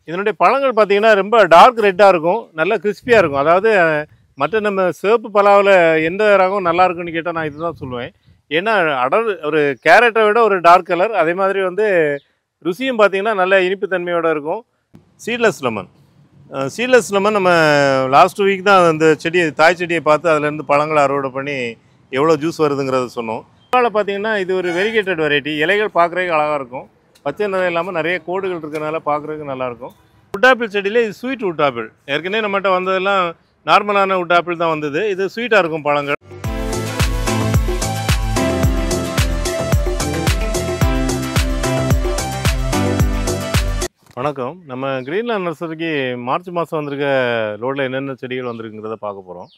இதனுடைய பழங்கள் பார்த்தீங்கன்னா ரொம்ப டார்க் ரெட்டாக இருக்கும், நல்லா கிறிஸ்பியாக இருக்கும். அதாவது மற்ற நம்ம சிவப்பு பலாவில் எந்த ரகம் நல்லா இருக்குன்னு கேட்டால் நான் இதுதான் சொல்லுவேன். ஏன்னா அடர் ஒரு கேரட்டை விட ஒரு டார்க் கலர், அதே மாதிரி வந்து ருசியும் பார்த்தீங்கன்னா நல்ல இனிப்பு தன்மையோடு இருக்கும். சீட்லெஸ் லெமன் சீட்லெஸ் லெமன் நம்ம லாஸ்ட் வீக் தான் அந்த செடியை தாய் செடியை பார்த்து அதுலேருந்து பழங்களை அறுவடை பண்ணி எவ்வளோ ஜூஸ் வருதுங்கிறத சொன்னோம். பழங்கள் பார்த்தீங்கன்னா இது ஒரு வெரிகேட்டட் வெரைட்டி. இலைகள் பார்க்குறதுக்கு அழகாக இருக்கும், பச்சை நிறம் இல்லாமல் நிறைய கோடுகள் இருக்கிறனால பார்க்குறதுக்கு நல்லாயிருக்கும். வுட் ஆப்பிள் செடியிலே இது ஸ்வீட் வுட் ஆப்பிள். ஏற்கனவே நம்மகிட்ட வந்ததெல்லாம் நார்மலான வுட் ஆப்பிள் தான் வந்தது. இது ஸ்வீட்டாக இருக்கும் பழங்கள். வணக்கம். நம்ம கிரீன்லேண்ட் நர்சரிக்கு மார்ச் மாதம் வந்திருக்க லோடில் என்னென்ன செடிகள் வந்திருக்குங்கிறத பார்க்க போகிறோம்.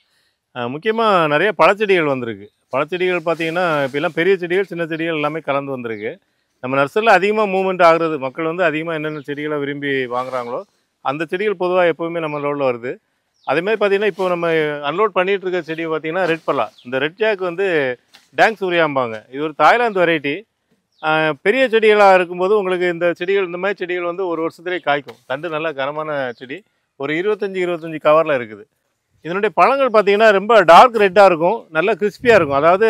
முக்கியமாக நிறைய பழச்செடிகள் வந்திருக்கு. பழச்செடிகள் பார்த்தீங்கன்னா இப்போலாம் பெரிய செடிகள் சின்ன செடிகள் எல்லாமே கலந்து வந்திருக்கு. நம்ம நர்சரியில் அதிகமாக மூவ்மெண்ட் ஆகுறது, மக்கள் வந்து அதிகமாக என்னென்ன செடிகளை விரும்பி வாங்குறாங்களோ அந்த செடிகள் பொதுவாக எப்போவுமே நம்ம லோடில் வருது. அதேமாதிரி பார்த்தீங்கன்னா இப்போ நம்ம அன்லோட் பண்ணிகிட்டு இருக்க செடி பார்த்தீங்கன்னா ரெட் பல்லா. இந்த ரெட் ஜாக் வந்து டேங்க் சூரியாம்பாங்க. இது ஒரு தாய்லாந்து வெரைட்டி. பெரிய செடிகளாக இருக்கும்போது உங்களுக்கு இந்த செடிகள், இந்த மாதிரி செடிகள் வந்து ஒரு வருஷத்துலேயே காய்க்கும். தண்டு நல்லா கனமான செடி, ஒரு 25 கவரில் இருக்குது. இதனுடைய பழங்கள் பார்த்தீங்கன்னா ரொம்ப டார்க் ரெட்டாக இருக்கும், நல்லா கிறிஸ்பியாக இருக்கும். அதாவது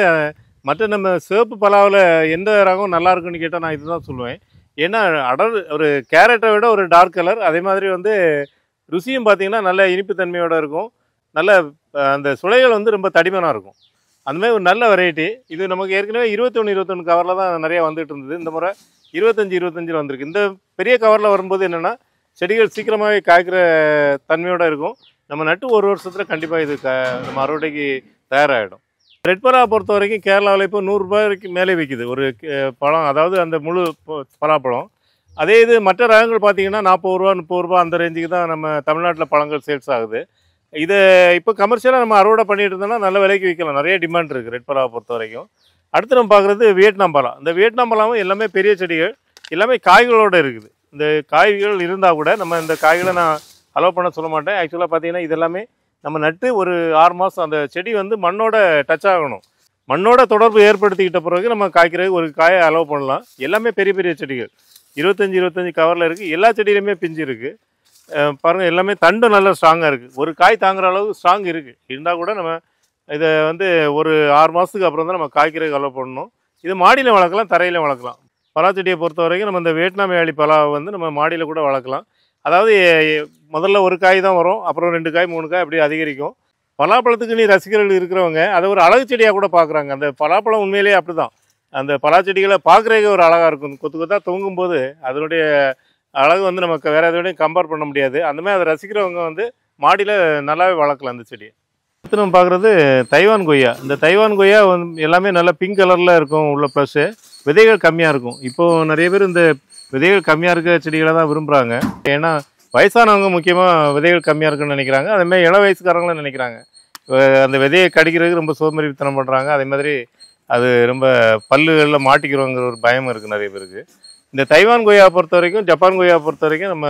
மற்ற நம்ம சிவப்பு பலாவில் எந்த ரகம் நல்லா இருக்குன்னு கேட்டால் நான் இதுதான் சொல்லுவேன். ஏன்னா ஒரு கேரட்டை விட ஒரு டார்க் கலர், அதே மாதிரி வந்து ருசியும் பார்த்தீங்கன்னா நல்ல இனிப்பு தன்மையோடு இருக்கும். நல்ல அந்த சுளைகள் வந்து ரொம்ப தடிமனாக இருக்கும். அந்தமாதிரி ஒரு நல்ல வெரைட்டி. இது நமக்கு ஏற்கனவே 21 கவரில் தான் நிறையா வந்துட்டு இருந்தது. இந்த முறை 25 வந்திருக்கு. இந்த பெரிய கவரில் வரும்போது என்னென்னா செடிகள் சீக்கிரமாகவே காய்க்கிற தன்மையோடு இருக்கும். நம்ம நட்டு ஒரு வருஷத்தில் கண்டிப்பாக இது நம்ம அறுவடைக்கு தயாராகிடும். ரெட் பலா பொறுத்த வரைக்கும் கேரளாவில் இப்போ 100 ரூபாய்க்கு மேலே விற்கிது ஒரு பழம், அதாவது அந்த முழு பலாப்பழம். அதே இது மற்ற ரகங்கள் பார்த்தீங்கன்னா 40 ரூபா 30 ரூபா அந்த ரேஞ்சுக்கு தான் நம்ம தமிழ்நாட்டில் பழங்கள் சேல்ஸ் ஆகுது. இதை இப்போ கமர்ஷியலாக நம்ம அறுவடை பண்ணிட்டு இருந்தோம்னா நல்ல விலைக்கு விற்கலாம். நிறைய டிமாண்ட் இருக்குது ரெட் பலாவை பொறுத்த வரைக்கும். அடுத்து நம்ம பார்க்குறது வியட்நாம் பலா. இந்த வியட்நாம் பலாவும் எல்லாமே பெரிய செடிகள், எல்லாமே காய்களோடு இருக்குது. இந்த காய்கள் இருந்தால் கூட நம்ம இந்த காய்களை நான் அலோவ் பண்ண சொல்ல மாட்டேன். ஆக்சுவலாக பார்த்தீங்கன்னா இது எல்லாமே நம்ம நட்டு ஒரு 6 மாதம் அந்த செடி வந்து மண்ணோட டச் ஆகணும். மண்ணோட தொடர்பு ஏற்படுத்திக்கிட்ட பிறகு நம்ம காய்க்கிறதுக்கு ஒரு காயை அலோவ் பண்ணலாம். எல்லாமே பெரிய பெரிய செடிகள் 25 கவரில் இருக்குது. எல்லா செடியிலுமே பிஞ்சு இருக்குது. பாருங்கள், எல்லாமே தண்டு நல்லா ஸ்ட்ராங்காக இருக்குது. ஒரு காய் தாங்குற அளவு ஸ்ட்ராங் இருக்குது. இருந்தால் கூட நம்ம இதை வந்து ஒரு 6 மாதத்துக்கு அப்புறம் தான் நம்ம காய்க்கிறதுக்கு அலோவ் பண்ணணும். இது மாடியில் வளர்க்கலாம், தரையில் வளர்க்கலாம். பலா செடியை பொறுத்த வரைக்கும் நம்ம இந்த வியட்நாம் வேலி பலாவை வந்து நம்ம மாடியில் கூட வளர்க்கலாம். அதாவது முதல்ல ஒரு காய் தான் வரும், அப்புறம் 2 காய் 3 காய் அப்படி அதிகரிக்கும். பலாப்பழத்துக்கு நீ ரசிகர்கள் இருக்கிறவங்க அதை ஒரு அழகு செடியாக கூட பார்க்குறாங்க. அந்த பலாப்பழம் உண்மையிலேயே அப்படி தான். அந்த பலா செடிகளை பார்க்குறதுக்கு ஒரு அழகாக இருக்கும். கொத்து கொத்தாக தொங்கும்போது அதனுடைய அழகு வந்து நமக்கு வேறு எதோடையும் கம்பேர் பண்ண முடியாது. அந்தமாதிரி அதை ரசிக்கிறவங்க வந்து மாடியில் நல்லாவே வளர்க்கலாம் அந்த செடியை. அடுத்து நம்ம பார்க்குறது தைவான் கொய்யா. இந்த தைவான் கொய்யா வந்து எல்லாமே நல்லா பிங்க் கலரில் இருக்கும். உள்ள ப்ளஸ்ஸு விதைகள் கம்மியாக இருக்கும். இப்போது நிறைய பேர் இந்த விதைகள் கம்மியாக இருக்க செடிகளை தான் விரும்புகிறாங்க. ஏன்னா வயசானவங்க முக்கியமாக விதைகள் கம்மியாக இருக்குன்னு நினைக்கிறாங்க. அதேமாதிரி இள வயசுக்காரங்களும் நினைக்கிறாங்க. அந்த விதையை கடிக்கிறதுக்கு ரொம்ப சோம்பேறித்தனம் பண்ணுறாங்க. அதே மாதிரி அது ரொம்ப பல்லுகளில் மாட்டிக்கிறோங்கிற ஒரு பயம் இருக்குது நிறைய பேருக்கு. இந்த தைவான் கொய்யா பொறுத்த வரைக்கும், ஜப்பான் கொய்யா பொறுத்த வரைக்கும் நம்ம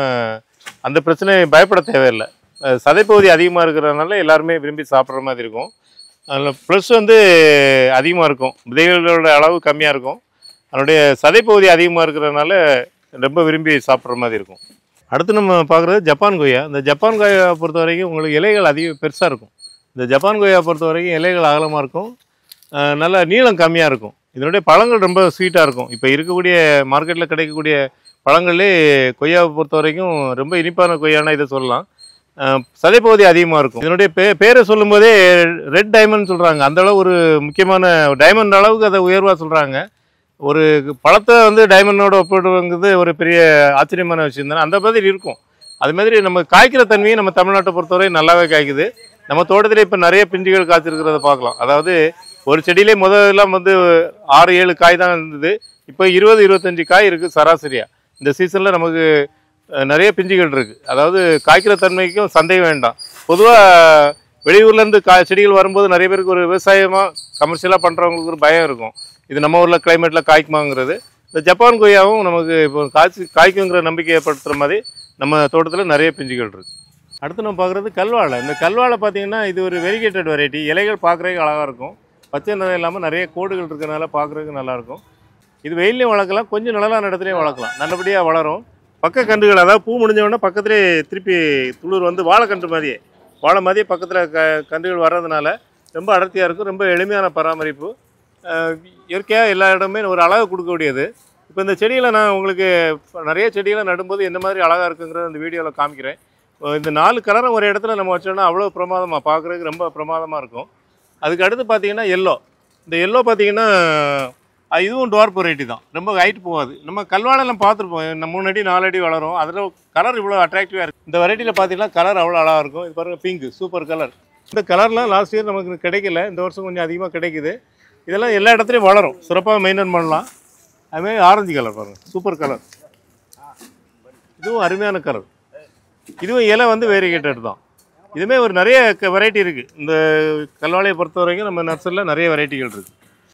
அந்த பிரச்சனையை பயப்பட தேவையில்லை. சதைப்பகுதி அதிகமாக இருக்கிறதுனால எல்லாருமே விரும்பி சாப்பிட்ற மாதிரி இருக்கும். அதில் ப்ளஸ் வந்து அதிகமாக இருக்கும், விதைகளோட அளவு கம்மியாக இருக்கும். அதனுடைய சதைப்பகுதி அதிகமாக இருக்கிறதுனால ரொம்ப விரும்பி சாப்பிட்ற மாதிரி இருக்கும். அடுத்து நம்ம பார்க்குறது ஜப்பான் கொய்யா. இந்த ஜப்பான் கொய்யா பொறுத்த வரைக்கும் உங்களுக்கு இலைகள் அதிகம் பெருசாக இருக்கும். இந்த ஜப்பான் கொய்யா பொறுத்த வரைக்கும் இலைகள் அகலமாக இருக்கும், நல்ல நீளம் கம்மியாக இருக்கும். இதனுடைய பழங்கள் ரொம்ப ஸ்வீட்டாக இருக்கும். இப்போ இருக்கக்கூடிய மார்க்கெட்டில் கிடைக்கக்கூடிய பழங்கள்லே கொய்யாவை பொறுத்த வரைக்கும் ரொம்ப இனிப்பான கொய்யானா இதை சொல்லலாம். சதைப்பகுதி அதிகமாக இருக்கும். இதனுடைய பேரை சொல்லும்போதே ரெட் டைமண்ட் சொல்கிறாங்க. அந்தளவு ஒரு முக்கியமான டைமண்ட் அளவுக்கு அதை உயர்வாக சொல்கிறாங்க. ஒரு பழத்தை வந்து டைமண்டோட ஒப்பிடுங்கிறது ஒரு பெரிய ஆச்சரியமான விஷயம் தானே. அந்த மாதிரி இருக்கும். அதுமாதிரி நம்ம காய்க்கிற தன்மையை நம்ம தமிழ்நாட்டை பொறுத்தவரை நல்லாவே காய்க்குது. நம்ம தோட்டத்தில் இப்போ நிறைய பிஞ்சுகள் காய்ச்சிருக்கிறத பார்க்கலாம். அதாவது ஒரு செடியிலே முதல்லாம் வந்து 6-7 காய் தான் இருந்தது. இப்போ 20-25 காய் இருக்குது சராசரியாக. இந்த சீசனில் நமக்கு நிறைய பிஞ்சுகள் இருக்குது. அதாவது காய்க்கிற தன்மைக்கும் சந்தேகம் வேண்டாம். பொதுவாக வெளியூர்லேருந்து செடிகள் வரும்போது நிறைய பேருக்கு ஒரு விவசாயமாக கமர்ஷியலாக பண்ணுறவங்களுக்கு ஒரு பயம் இருக்கும். இது நம்ம ஊரில் கிளைமேட்டில் காய்க்குமாங்கிறது. இந்த ஜப்பான் கொய்யாவும் நமக்கு இப்போ காய்க்குங்கிற நம்பிக்கை ஏற்படுத்துகிற மாதிரி நம்ம தோட்டத்தில் நிறைய பிஞ்சுகள் இருக்குது. அடுத்து நம்ம பார்க்குறது கல்வாழை. இந்த கல்வாழை பார்த்திங்கன்னா இது ஒரு வெரிகேட்டட் வெரைட்டி. இலைகள் பார்க்குறதுக்கு அழகாக இருக்கும், பச்சை நிறம் இல்லாமல் நிறைய கோடுகள் இருக்கிறதுனால பார்க்குறதுக்கு நல்லாயிருக்கும். இது வெயிலையும் வளர்க்கலாம், கொஞ்சம் நிழலான இடத்துலையும் வளர்க்கலாம், நல்லபடியாக வளரும். பக்க கன்றுகள், அதாவது பூ முடிஞ்சவொடனே பக்கத்துலேயே திருப்பி துளிர் வந்து வாழைக்கன்று மாதிரியே வாழை மாதிரியே பக்கத்தில் கன்றுகள் வர்றதுனால ரொம்ப அடர்த்தியாக இருக்கும். ரொம்ப எளிமையான பராமரிப்பு, இயற்கையாக எல்லா இடமே ஒரு அழகை கொடுக்கக்கூடியது. இப்போ இந்த செடிகளை நான் உங்களுக்கு நிறைய செடிகளை நடும்போது எந்த மாதிரி அழகாக இருக்குங்கிறத இந்த வீடியோவில் காமிக்கிறேன். இந்த 4 கலரும் ஒரு இடத்துல நம்ம வச்சோன்னா அவ்வளோ பிரமாதமாக பார்க்குறதுக்கு ரொம்ப பிரமாதமாக இருக்கும். அதுக்கு அடுத்து பார்த்தீங்கன்னா எல்லோ. இந்த எல்லோ பார்த்தீங்கன்னா இதுவும் டுவார்ஃப் வெரைட்டி தான், ரொம்ப ஹைட் போகாது. நம்ம கல்வாழெல்லாம் பார்த்துருப்போம், நம்ம 3 அடி 4 அடி வளரும். அதில் கலர் இவ்வளோ அட்ராக்டிவாக இருக்குது. இந்த வெரைட்டியில் பார்த்தீங்கன்னா கலர் அவ்வளோ அழகாக இருக்கும். இது பாருங்கள், பிங்க் சூப்பர் கலர். இந்த கலர்லாம் லாஸ்ட் இயர் நமக்கு கிடைக்கல, இந்த வருஷம் கொஞ்சம் அதிகமாக கிடைக்குது. இதெல்லாம் எல்லா இடத்துலையும் வளரும், சிறப்பாக மெயின்டைன் பண்ணலாம். அதுமாதிரி ஆரஞ்சு கலர் பாருங்கள், சூப்பர் கலர், இதுவும் அருமையான கலர். இதுவும் இலை வந்து வேரியேட்டட் தான். இதுவுமே ஒரு நிறைய வெரைட்டி இருக்குது. இந்த கல்வாழையை பொறுத்த வரைக்கும் நம்ம நர்சரியில் நிறைய வெரைட்டிகள் இருக்குது.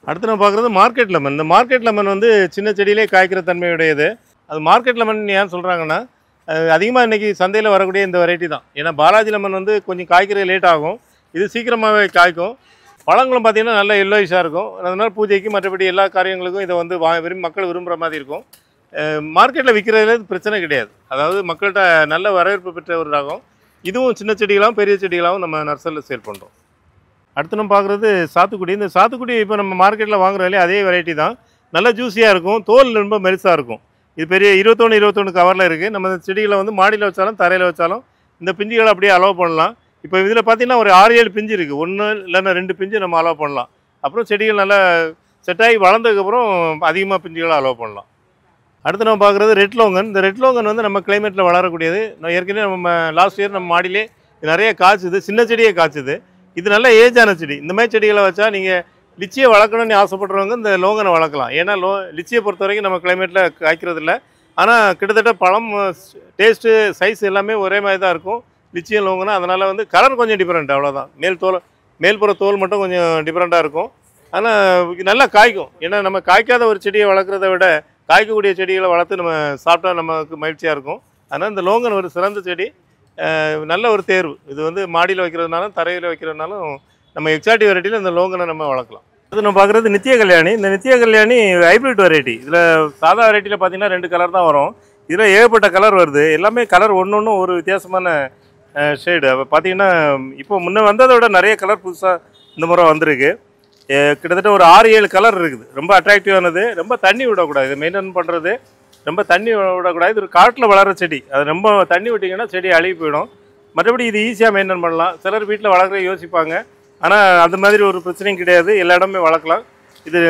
அடுத்து நம்ம பார்க்குறது மார்க்கெட் லெமன். இந்த மார்க்கெட் லெமன் வந்து சின்ன செடியிலே காய்க்கிற தன்மையுடையது. அது மார்க்கெட் லெமன் ஏன் சொல்கிறாங்கன்னா, அதிகமாக இன்றைக்கி சந்தையில் வரக்கூடிய இந்த வெரைட்டி தான். ஏன்னா பாலாஜி லெமன் வந்து கொஞ்சம் காய்க்கிறது லேட் ஆகும், இது சீக்கிரமாகவே காய்க்கும். பழங்களும் பார்த்திங்கன்னா நல்ல எல்லோயிஷாக இருக்கும். அதனால் பூஜைக்கு மற்றபடி எல்லா காரியங்களுக்கும் இதை வந்து மக்கள் விரும்புகிற மாதிரி இருக்கும். மார்க்கெட்டில் விற்கிறதுல பிரச்சனை கிடையாது. அதாவது மக்கள்கிட்ட நல்ல வரவேற்பு பெற்ற ஒரு ரகம். இதுவும் சின்ன செடிகளாகவும் பெரிய செடிகளாகவும் நம்ம நர்சரியில் சேல் பண்ணுறோம். அடுத்து நம்ம பார்க்குறது சாத்துக்குடி. இந்த சாத்துக்குடி இப்போ நம்ம மார்க்கெட்டில் வாங்குறதுலே அதே வெரைட்டி தான். நல்ல ஜூஸியாக இருக்கும், தோல் ரொம்ப மெலிசாக இருக்கும். இது பெரிய 21 கவரில் இருக்குது. நம்ம இந்த செடிகளை வந்து மாடியில் வச்சாலும் தரையில் வச்சாலும் இந்த பிஞ்சுகளை அப்படியே அலோவ் பண்ணலாம். இப்போ இதில் பார்த்திங்கன்னா ஒரு 6-7 பிஞ்சு இருக்குது, 1 இல்லைன்னா 2 பிஞ்சு நம்ம அலோவ் பண்ணலாம். அப்புறம் செடிகள் நல்லா செட்டாகி வளர்ந்ததுக்கப்புறம் அதிகமாக பிஞ்சுகளை அலோவ் பண்ணலாம். அடுத்து நம்ம பார்க்குறது ரெட் லோங்கன். இந்த ரெட் லோங்கன் வந்து நம்ம கிளைமேட்டில் வளரக்கூடியது. நான் ஏற்கனவே நம்ம லாஸ்ட் இயர் நம்ம மாடியிலே நிறைய காய்ச்சுது, சின்ன செடியே காய்ச்சுது. இது நல்ல ஏஜான செடி. இந்த மாதிரி செடிகளை வச்சா நீங்கள் லிச்சியை வளர்க்கணும்னு ஆசைப்படுறவங்க இந்த லோங்கனை வளர்க்கலாம். ஏன்னா லிச்சியை பொறுத்த வரைக்கும் நம்ம கிளைமேட்டில் காய்க்கிறது இல்லை. ஆனால் கிட்டத்தட்ட பழம் டேஸ்ட்டு சைஸ் எல்லாமே ஒரே மாதிரி தான் இருக்கும் லிச்சியும் லோங்கனும். அதனால் வந்து கலர் கொஞ்சம் டிஃப்ரெண்ட், அவ்வளோதான். மேல்புற தோல் மட்டும் கொஞ்சம் டிஃப்ரெண்ட்டாக இருக்கும். ஆனால் நல்லா காய்க்கும். ஏன்னா நம்ம காய்க்காத ஒரு செடியை வளர்க்குறத விட காய்க்கக்கூடிய செடிகளை வளர்த்து நம்ம சாப்பிட்டா நமக்கு மகிழ்ச்சியாக இருக்கும். அதனால் இந்த லோங்கன் ஒரு சிறந்த செடி, நல்ல ஒரு தேர்வு. இது வந்து மாடியில் வைக்கிறதுனாலும் தரையில் வைக்கிறதுனாலும் நம்ம எக்ஸாட்டிவ் வெரைட்டியில் இந்த லோங்கனை நம்ம வளர்க்கலாம். அது நம்ம பார்க்குறது நித்திய கல்யாணி. இந்த நித்திய கல்யாணி ஹைப்ரிட் வெரைட்டி. இதில் சாதா வெரைட்டியில் பார்த்தீங்கன்னா 2 கலர் தான் வரும். இதில் ஏகப்பட்ட கலர் வருது. எல்லாமே கலர் ஒன்று ஒரு வித்தியாசமான ஷேடு. அப்போ பார்த்தீங்கன்னா இப்போ முன்னே வந்ததை விட நிறைய கலர் புதுசாக இந்த முறை வந்திருக்கு. கிட்டத்தட்ட ஒரு 6-7 கலர் இருக்குது. ரொம்ப அட்ராக்டிவானது. ரொம்ப தண்ணி விடக்கூடாது, இதை மெயின்டைன் பண்ணுறது. ரொம்ப தண்ணி விடக்கூடாது. இது ஒரு காட்டில் வளர்கிற செடி. அது ரொம்ப தண்ணி விட்டிங்கன்னா செடி அழுகி போயிடும். மற்றபடி இது ஈஸியாக மெயின்டைன் பண்ணலாம். சிலர் வீட்டில் வளர்க்குற யோசிப்பாங்க, ஆனால் அந்த மாதிரி ஒரு பிரச்சனையும் கிடையாது, எல்லா இடமே வளர்க்கலாம். இது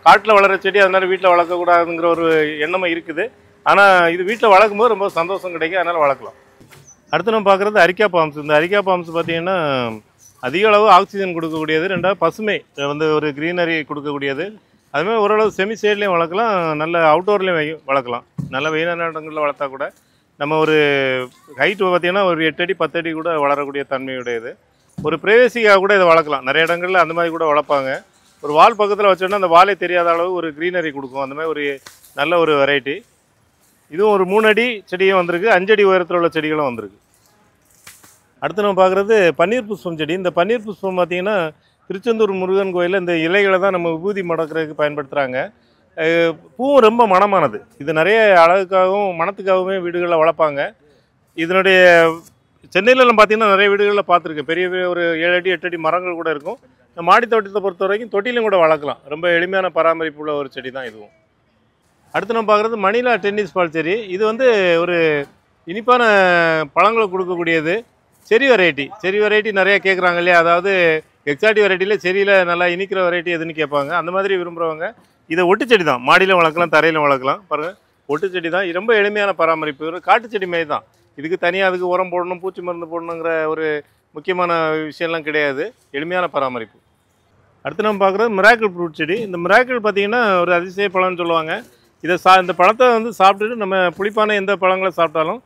காட்டில் வளர்கிற செடி, அதனால் வீட்டில் வளர்க்கக்கூடாதுங்கிற ஒரு எண்ணமும் இருக்குது. ஆனால் இது வீட்டில் வளர்க்கும்போது ரொம்ப சந்தோஷம் கிடைக்கும், அதனால் வளர்க்கலாம். அடுத்து நம்ம பார்க்குறது அரிக்கா பாம்ஸ். இந்த அரிக்கா பாம்ஸ் பார்த்திங்கன்னா அதிக அளவு ஆக்சிஜன் கொடுக்கக்கூடியது. 2வது பசுமை, வந்து ஒரு க்ரீனரி கொடுக்கக்கூடியது. அதுமாதிரி ஓரளவு செமி சைட்லேயும் வளர்க்கலாம், நல்ல அவுட்டோர்லேயும் வளர்க்கலாம். நல்ல வெயிலான இடங்களில் வளர்த்தா கூட நம்ம ஒரு ஹைட்டு பார்த்திங்கன்னா ஒரு 8 அடி 10 அடி கூட வளரக்கூடிய தன்மையுடையது. ஒரு ப்ரைவேசிக்காக கூட இதை வளர்க்கலாம். நிறைய இடங்களில் அந்த மாதிரி கூட வளர்ப்பாங்க. ஒரு வால் பக்கத்தில் வச்சோன்னா அந்த வாலே தெரியாத அளவு ஒரு க்ரீனரி கொடுக்கும். அந்த மாதிரி ஒரு நல்ல ஒரு வெரைட்டி. இதுவும் ஒரு 3 அடி செடியும் வந்திருக்கு, 5 அடி உயரத்தில் உள்ள செடிகளும் வந்திருக்கு. அடுத்து நம்ம பார்க்குறது பன்னீர் புஷ்பம் செடி. இந்த பன்னீர் புஷ்பம் பார்த்திங்கன்னா திருச்செந்தூர் முருகன் கோயிலில் இந்த இலைகளை தான் நம்ம விபூதி மடக்கிறதுக்கு பயன்படுத்துகிறாங்க. பூவும் ரொம்ப மணமானது. இது நிறைய அழகுக்காகவும் மணத்துக்காகவுமே வீடுகளில் வளர்ப்பாங்க. இதனுடைய சென்னையிலலாம் பார்த்திங்கன்னா நிறைய வீடுகளில் பார்த்துருக்கேன். பெரிய ஒரு 7 அடி 8 அடி மரங்கள் கூட இருக்கும். இந்த மாடி தோட்டத்தை பொறுத்த வரைக்கும் தொட்டிலையும் கூட வளர்க்கலாம். ரொம்ப எளிமையான பராமரிப்பு உள்ள ஒரு செடி தான் இதுவும். அடுத்து நம்ம பார்க்குறது மணிலா டென்னிஸ் பால் செடி. இது வந்து ஒரு இனிப்பான பழங்களை கொடுக்கக்கூடியது. செரி வெரைட்டி நிறைய கேட்குறாங்க இல்லையா, அதாவது எக்ஸாட்டிவ் வெரைட்டியில் செரியில் நல்லா இனிக்கிற வெரைட்டி எதுன்னு கேட்பாங்க. அந்த மாதிரி விரும்புகிறவங்க இதை ஒட்டு செடி தான், மாடியில் வளர்க்கலாம் தரையில் வளர்க்கலாம். பாருங்கள், ஒட்டு செடி தான், ரொம்ப எளிமையான பராமரிப்பு. ஒரு காட்டு செடி மாரி தான். இதுக்கு தனியாக அதுக்கு உரம் போடணும், பூச்சி மருந்து போடணுங்கிற ஒரு முக்கியமான விஷயம்லாம் கிடையாது, எளிமையான பராமரிப்பு. அடுத்து நம்ம பார்க்குறது மிராக்கிள் ஃப்ரூட் செடி. இந்த மிராக்கிள் பார்த்திங்கன்னா ஒரு அதிசய பழம்னு சொல்லுவாங்க. இதை இந்த பழத்தை வந்து சாப்பிட்டுட்டு நம்ம புளிப்பான எந்த பழங்களை சாப்பிட்டாலும்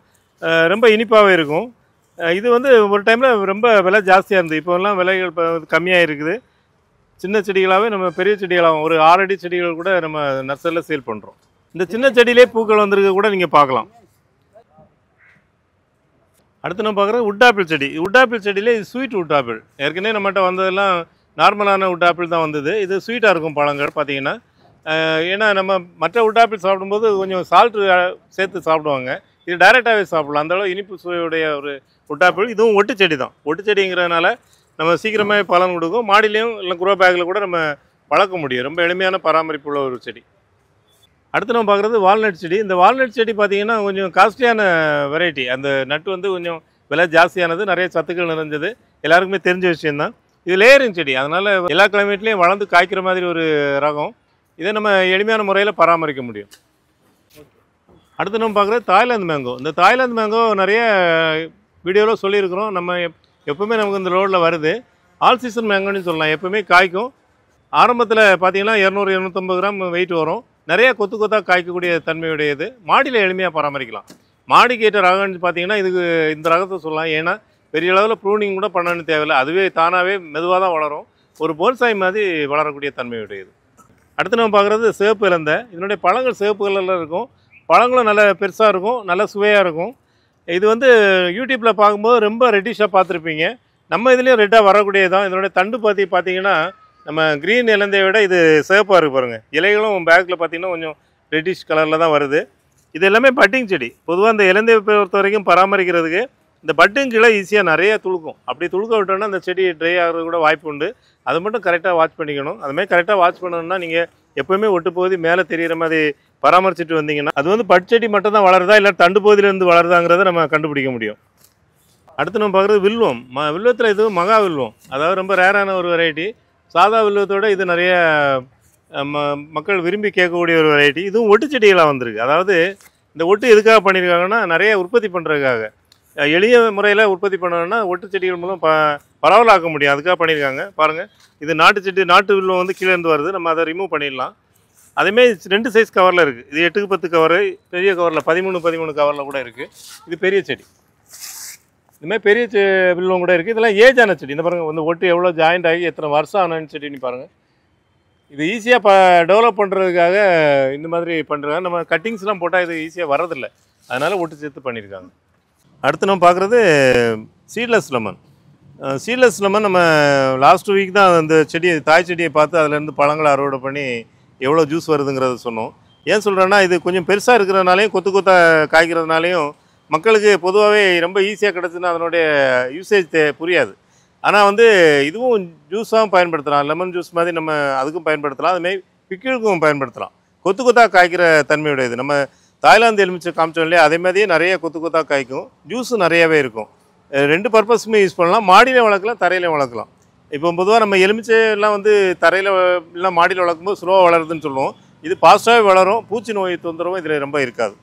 ரொம்ப இனிப்பாகவே இருக்கும். இது வந்து ஒரு டைமில் ரொம்ப விலை ஜாஸ்தியாக இருந்தது. இப்போலாம் விலைகள் இப்போ கம்மியாக இருக்குது. சின்ன செடிகளாகவே நம்ம பெரிய செடிகளாகவும் ஒரு 6 அடி செடிகள் கூட நம்ம நர்சரியில் சேல் பண்ணுறோம். இந்த சின்ன செடியிலே பூக்கள் வந்திருக்க கூட நீங்கள் பார்க்கலாம். அடுத்து நம்ம பார்க்குறது உட் ஆப்பிள் செடி. உட் ஆப்பிள் செடியிலே இது ஸ்வீட் உட் ஆப்பிள். ஏற்கனவே நம்மகிட்ட வந்ததெல்லாம் நார்மலான உட் ஆப்பிள் தான் வந்தது. இது ஸ்வீட்டாக இருக்கும் பழங்கள் பார்த்திங்கன்னா. ஏன்னா நம்ம மற்ற உட் ஆப்பிள் சாப்பிடும்போது கொஞ்சம் சால்ட்டு சேர்த்து சாப்பிடுவாங்க. இது டைரெக்டாகவே சாப்பிடலாம். அந்தளவு இனிப்பு சுவையுடைய ஒரு ஒட்டாப்பிள். இதுவும் ஒட்டு செடி தான். ஒட்டு செடிங்கிறதுனால நம்ம சீக்கிரமே பலன் கொடுக்கும். மாடிலையும் இல்லை குரோ பேக்கில் கூட நம்ம வளர்க்க முடியும். ரொம்ப எளிமையான பராமரிப்பு உள்ள ஒரு செடி. அடுத்து நம்ம பார்க்குறது வால்நட் செடி. இந்த வால்நட் செடி பார்த்திங்கன்னா கொஞ்சம் காஸ்ட்லியான வெரைட்டி. அந்த நட்டு வந்து கொஞ்சம் விலை ஜாஸ்தியானது, நிறைய சத்துக்கள் நிறைஞ்சது, எல்லாருக்குமே தெரிஞ்ச விஷயந்தான். இது லேயரிங் செடி, அதனால் எல்லா கிளைமேட்லேயும் வளர்ந்து காய்க்கிற மாதிரி ஒரு ரகம். இதை நம்ம எளிமையான முறையில் பராமரிக்க முடியும். அடுத்து நம்ம பார்க்குறது தாய்லாந்து மேங்கோ. இந்த தாய்லாந்து மேங்கோ நிறைய வீடியோவில் சொல்லியிருக்கிறோம். நம்ம எப்போவுமே நமக்கு இந்த ரோடில் வருது. ஆல் சீசன் மேங்கோன்னு சொல்லலாம். எப்போவுமே காய்க்கும். ஆரம்பத்தில் பார்த்தீங்கன்னா 200-250 கிராம் வெயிட் வரும். நிறைய கொத்து கொத்தாக காய்க்கக்கூடிய தன்மையுடையது. மாடியில் எளிமையாக பராமரிக்கலாம். மாடிக்கு ஏற்ற ரகம்னு பார்த்தீங்கன்னா இதுக்கு இந்த ரகத்தை சொல்லலாம். ஏன்னா பெரிய அளவில் ப்ரூனிங் கூட பண்ணணும்னு தேவையில்லை. அதுவே தானாகவே மெதுவாக தான் வளரும். ஒரு போன்சாய் மாதிரி வளரக்கூடிய தன்மையுடையது. அடுத்து நம்ம பார்க்குறது சிவப்பு இலந்தை. இதனுடைய பழங்கள் சிவப்பு கலரில் இருக்கும். பழங்களும் நல்ல பெருசாக இருக்கும், நல்ல சுவையாக இருக்கும். இது வந்து யூடியூப்பில் பார்க்கும்போது ரொம்ப ரெட்டிஷாக பார்த்துருப்பீங்க. நம்ம இதுலேயும் ரெட்டாக வரக்கூடியது தான். இதனுடைய தண்டு பார்த்தீங்கன்னா நம்ம க்ரீன் இலந்தையை விட இது சிவப்பாக இருக்குது பாருங்கள். இலைகளும் பேக்கில் பார்த்திங்கன்னா கொஞ்சம் ரெட்டிஷ் கலரில் தான் வருது. இது எல்லாமே பட்டிங் செடி. பொதுவாக இந்த இலந்தையை பொறுத்த வரைக்கும் பராமரிக்கிறதுக்கு இந்த பட்டிங் கிளை ஈஸியாக நிறைய துளுக்கும். அப்படி துளுக்க விட்டோன்னா அந்த செடி ட்ரை ஆகிறது கூட வாய்ப்பு உண்டு. அதை மட்டும் கரெக்டாக வாட்ச் பண்ணிக்கணும். அதுமாதிரி கரெக்டாக வாட்ச் பண்ணணும்னா நீங்கள் எப்போவுமே ஒட்டு பகுதி மேலே தெரிகிற மாதிரி பராமரிச்சுட்டு வந்தீங்கன்னா அது வந்து பட்செடி மட்டும் தான் வளருதா இல்லை தண்டு பகுதியிலேருந்து வளருதாங்கிறத நம்ம கண்டுபிடிக்க முடியும். அடுத்து நம்ம பார்க்குறது வில்வம். வில்வத்தில் இது மகா வில்வம். அதாவது ரொம்ப ரேரான ஒரு வெரைட்டி. சாதா வில்வத்தோடு இது நிறைய மக்கள் விரும்பி கேட்கக்கூடிய ஒரு வெரைட்டி. இதுவும் ஒட்டு செடிகளாக வந்திருக்கு. அதாவது இந்த ஒட்டு எதுக்காக பண்ணியிருக்காங்கன்னா நிறைய உற்பத்தி பண்ணுறதுக்காக, எளிய முறையில் உற்பத்தி பண்ணணும்னா ஒட்டு செடிகள் மூலம் பரவலாக்க முடியும். அதுக்காக பண்ணியிருக்காங்க. பாருங்கள், இது நாட்டு செடி, நாட்டு வில்வம் வந்து கீழே இருந்து வருது. நம்ம அதை ரிமூவ் பண்ணிடலாம். அதேமாரி 2 சைஸ் கவரில் இருக்குது. இது 8க்கு 10 கவரு, பெரிய கவரில் 13 கவரில் கூட இருக்குது. இது பெரிய செடி. இதுமாதிரி பெரிய வில்வம் கூட இருக்குது. இதெல்லாம் ஏஜான செடி. இந்த பாருங்கள், வந்து ஒட்டு எவ்வளோ ஜாயிண்ட் ஆகி எத்தனை வருஷம் ஆனான்னு செடின்னு பாருங்கள். இது ஈஸியாக டெவலப் பண்ணுறதுக்காக இந்த மாதிரி பண்ணுறாங்க. நம்ம கட்டிங்ஸ்லாம் போட்டால் இது ஈஸியாக வரதில்லை. அதனால் ஒட்டு சேர்த்து பண்ணியிருக்காங்க. அடுத்து நம்ம பார்க்குறது சீட்லெஸ் லெமன். சீட்லெஸ் லெமன் நம்ம லாஸ்ட் வீக் தான் அந்த செடியை, தாய் செடியை பார்த்து அதிலேருந்து பழங்களை அறுவடை பண்ணி எவ்வளோ ஜூஸ் வருதுங்கிறத சொன்னோம். ஏன் சொல்கிறேன்னா இது கொஞ்சம் பெருசாக இருக்கிறதுனாலையும் கொத்து கொத்தாக காய்க்கிறதுனாலையும் மக்களுக்கு பொதுவாகவே ரொம்ப ஈஸியாக கிடச்சுன்னா அதனுடைய யூசேஜ் புரியாது. ஆனால் வந்து இதுவும் ஜூஸாகவும் பயன்படுத்தலாம். லெமன் ஜூஸ் மாதிரி நம்ம அதுக்கும் பயன்படுத்தலாம். அதுமாதிரி பிக்கிளுக்கும் பயன்படுத்தலாம். கொத்து கொத்தாக காய்க்கிற தன்மையுடையது. நம்ம தாய்லாந்து எலுமிச்சை காமிச்சோம் இல்லையா, அதே மாதிரியே நிறைய கொத்து கொத்தாக காய்க்கும். ஜூஸும் நிறையாவே இருக்கும். 2 பர்பஸுமே யூஸ் பண்ணலாம். மாடியிலையும் வளர்க்கலாம், தரையிலையும் வளர்க்கலாம். இப்போ பொதுவாக நம்ம எலுமிச்சை எல்லாம் வந்து தரையில் இல்லை மாடியில் வளர்க்கும்போது ஸ்லோவாக வளருதுன்னு சொல்லுவோம். இது ஃபாஸ்ட்டாகவே வளரும். பூச்சி நோய் தொந்தரவும் இதில் ரொம்ப இருக்காது.